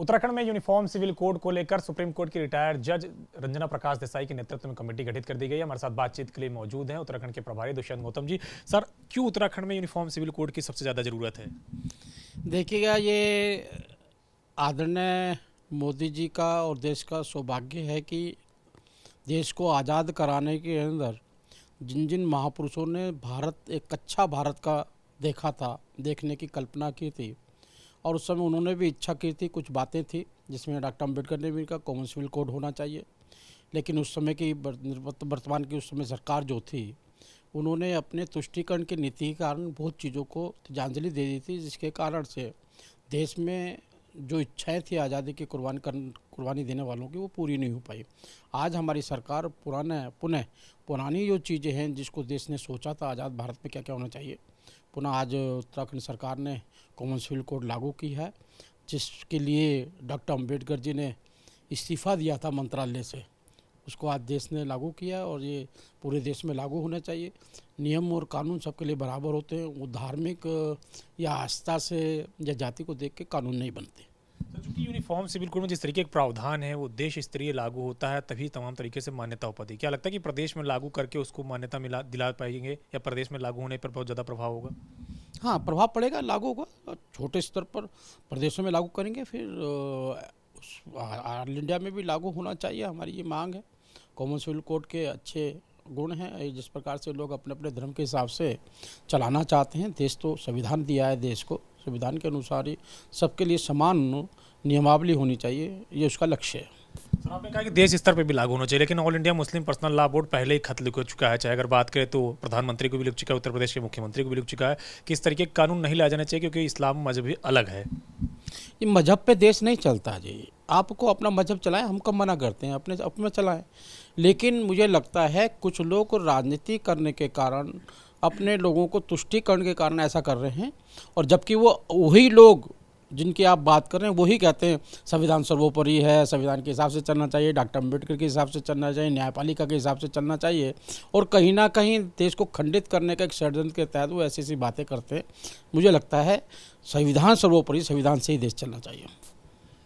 उत्तराखंड में uniform civil code को लेकर सुप्रीम कोर्ट की रिटायर्ड जज रंजना प्रकाश देसाई के नेतृत्व में कमेटी गठित कर दी गई है। हमारे साथ बातचीत के लिए मौजूद हैं उत्तराखंड के प्रभारी दुष्यंत गौतम जी। सर, क्यों उत्तराखंड में यूनिफॉर्म सिविल कोड की सबसे ज़्यादा ज़रूरत है? देखिएगा, ये आदरणीय मोदी जी का और देश का सौभाग्य है कि देश को आज़ाद कराने के अंदर जिन जिन महापुरुषों ने एक अच्छा भारत का देखा था, देखने की कल्पना की थी, और उस समय उन्होंने भी इच्छा की थी, कुछ बातें थी जिसमें डॉक्टर अम्बेडकर ने भी कहा कॉमन सिविल कोड होना चाहिए। लेकिन उस समय की वर्तमान की उस समय सरकार जो थी, उन्होंने अपने तुष्टीकरण की नीति के कारण बहुत चीज़ों को तिलांजलि दे दी थी, जिसके कारण से देश में जो इच्छाएं थी आज़ादी की कुर्बानी देने वालों की, वो पूरी नहीं हो पाई। आज हमारी सरकार पुरानी जो चीज़ें हैं जिसको देश ने सोचा था आज़ाद भारत में क्या क्या होना चाहिए, पुनः आज उत्तराखंड सरकार ने कॉमन सिविल कोड लागू की है, जिसके लिए डॉक्टर अम्बेडकर जी ने इस्तीफ़ा दिया था मंत्रालय से, उसको आज देश ने लागू किया और ये पूरे देश में लागू होना चाहिए। नियम और कानून सबके लिए बराबर होते हैं, वो धार्मिक या आस्था से या जाति को देख के कानून नहीं बनते। तो चूंकि यूनिफॉर्म सिविल कोड में जिस तरीके का प्रावधान है वो देश स्तरीय लागू होता है, तभी तमाम तरीके से मान्यता हो पाती है। क्या लगता है कि प्रदेश में लागू करके उसको मान्यता दिला पाएंगे, या प्रदेश में लागू होने पर बहुत ज़्यादा प्रभाव होगा? हाँ, प्रभाव पड़ेगा, लागू होगा। छोटे स्तर पर प्रदेशों में लागू करेंगे, फिर ऑल इंडिया में भी लागू होना चाहिए। हमारी ये मांग है। कॉमन सिविल कोड के अच्छे गुण हैं, जिस प्रकार से लोग अपने अपने धर्म के हिसाब से चलाना चाहते हैं। देश तो संविधान दिया है, देश को संविधान के अनुसार ही सबके लिए समान नियमावली होनी चाहिए, ये उसका लक्ष्य है। सर, आपने कहा कि देश स्तर पर भी लागू होना चाहिए, लेकिन all India Muslim personal law board पहले ही खत लिख चुका है। चाहे अगर बात करें तो प्रधानमंत्री को भी लिख चुका है, उत्तर प्रदेश के मुख्यमंत्री को भी लिख चुका है कि इस तरीके के कानून नहीं लाए जाने चाहिए क्योंकि इस्लाम मजहब भी अलग है। ये मजहब पे देश नहीं चलता जी। आपको अपना मजहब चलाएं, हम कब मना करते हैं, अपने चलाएं। लेकिन मुझे लगता है कुछ लोग राजनीति करने के कारण, अपने लोगों को तुष्टीकरण के कारण ऐसा कर रहे हैं, और जबकि वही लोग जिनकी आप बात कर रहे हैं वही कहते हैं संविधान सर्वोपरि है, संविधान के हिसाब से चलना चाहिए, डॉक्टर अम्बेडकर के हिसाब से चलना चाहिए, न्यायपालिका के हिसाब से चलना चाहिए, और कहीं ना कहीं देश को खंडित करने का एक षड्यंत्र के तहत वो ऐसी बातें करते हैं। मुझे लगता है संविधान सर्वोपरि, संविधान से ही देश चलना चाहिए।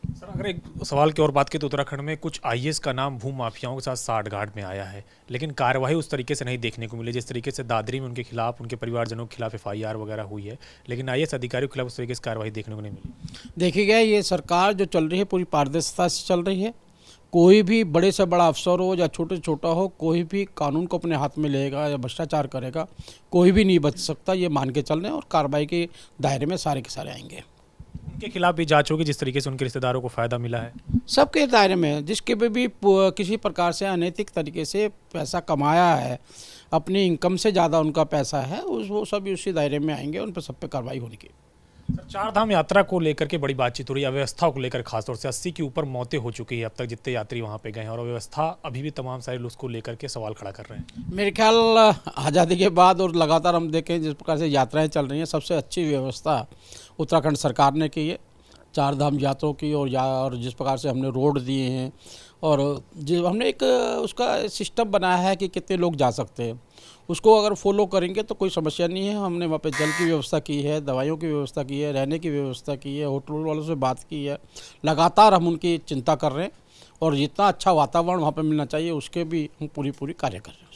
सर, अगर एक सवाल की और बात की तो उत्तराखंड में कुछ आईएएस का नाम भू माफियाओं के साथ साठगांठ में आया है, लेकिन कार्यवाही उस तरीके से नहीं देखने को मिली जिस तरीके से दादरी में उनके खिलाफ, उनके परिवारजनों के खिलाफ एफआईआर वगैरह हुई है, लेकिन आईएएस अधिकारियों के खिलाफ उस तरीके से कार्रवाई देखने को नहीं मिली। देखिएगा, ये सरकार जो चल रही है पूरी पारदर्शिता से चल रही है। कोई भी बड़े से बड़ा अफसर हो या छोटे से छोटा हो, कोई भी कानून को अपने हाथ में लेगा या भ्रष्टाचार करेगा, कोई भी नहीं बच सकता, ये मान के चल रहे हैं, और कार्रवाई के दायरे में सारे के सारे आएंगे। उनके खिलाफ भी जांच होगी जिस तरीके से उनके रिश्तेदारों को फायदा मिला है, सबके दायरे में, जिसके भी किसी प्रकार से अनैतिक तरीके से पैसा कमाया है, अपनी इनकम से ज़्यादा उनका पैसा है, वो सब उसी दायरे में आएंगे, उन पर सब पे कार्रवाई होने की। सर, चारधाम यात्रा को लेकर के बड़ी बातचीत हो रही है, अव्यवस्था को लेकर खासतौर से 80 के ऊपर मौतें हो चुकी है अब तक जितने यात्री वहां पे गए हैं, और अव्यवस्था अभी भी तमाम सारे लोग उसको लेकर के सवाल खड़ा कर रहे हैं। मेरे ख्याल आज़ादी के बाद और लगातार हम देखें जिस प्रकार से यात्राएं चल रही हैं, सबसे अच्छी व्यवस्था उत्तराखंड सरकार ने की है चारधाम यात्रों की, और जिस प्रकार से हमने रोड दिए हैं, और जो हमने एक उसका सिस्टम बनाया है कि कितने लोग जा सकते हैं, उसको अगर फॉलो करेंगे तो कोई समस्या नहीं है। हमने वहाँ पे जल की व्यवस्था की है, दवाइयों की व्यवस्था की है, रहने की व्यवस्था की है, होटल वालों से बात की है, लगातार हम उनकी चिंता कर रहे हैं, और जितना अच्छा वातावरण वहाँ पे मिलना चाहिए उसके भी हम पूरी कार्य कर रहे हैं।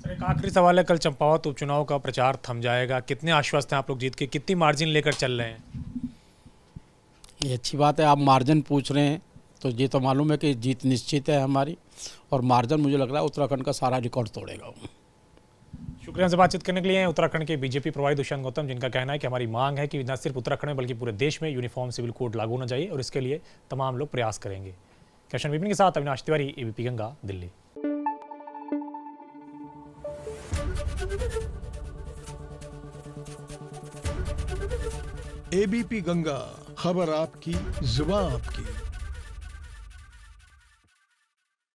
सर, एक आखिरी सवाल है, कल चंपावत उपचुनाव का प्रचार थम जाएगा, कितने आश्वस्त हैं आप लोग जीत के, कितनी मार्जिन लेकर चल रहे हैं? ये अच्छी बात है, आप मार्जिन पूछ रहे हैं तो ये तो मालूम है कि जीत निश्चित है हमारी, और मार्जिन मुझे लग रहा है उत्तराखंड का सारा रिकॉर्ड तोड़ेगा। शुक्रिया हमसे बातचीत करने के लिए उत्तराखंड के बीजेपी प्रभारी दुष्यंत गौतम, जिनका कहना है कि हमारी मांग है कि न सिर्फ उत्तराखंड में बल्कि पूरे देश में यूनिफॉर्म सिविल कोड लागू होना चाहिए, और इसके लिए तमाम लोग प्रयास करेंगे। कैप्शन विपिन के साथ अविनाश तिवारी, एबीपी गंगा, दिल्ली। एबीपी गंगा, खबर आपकी, जुबान आपकी।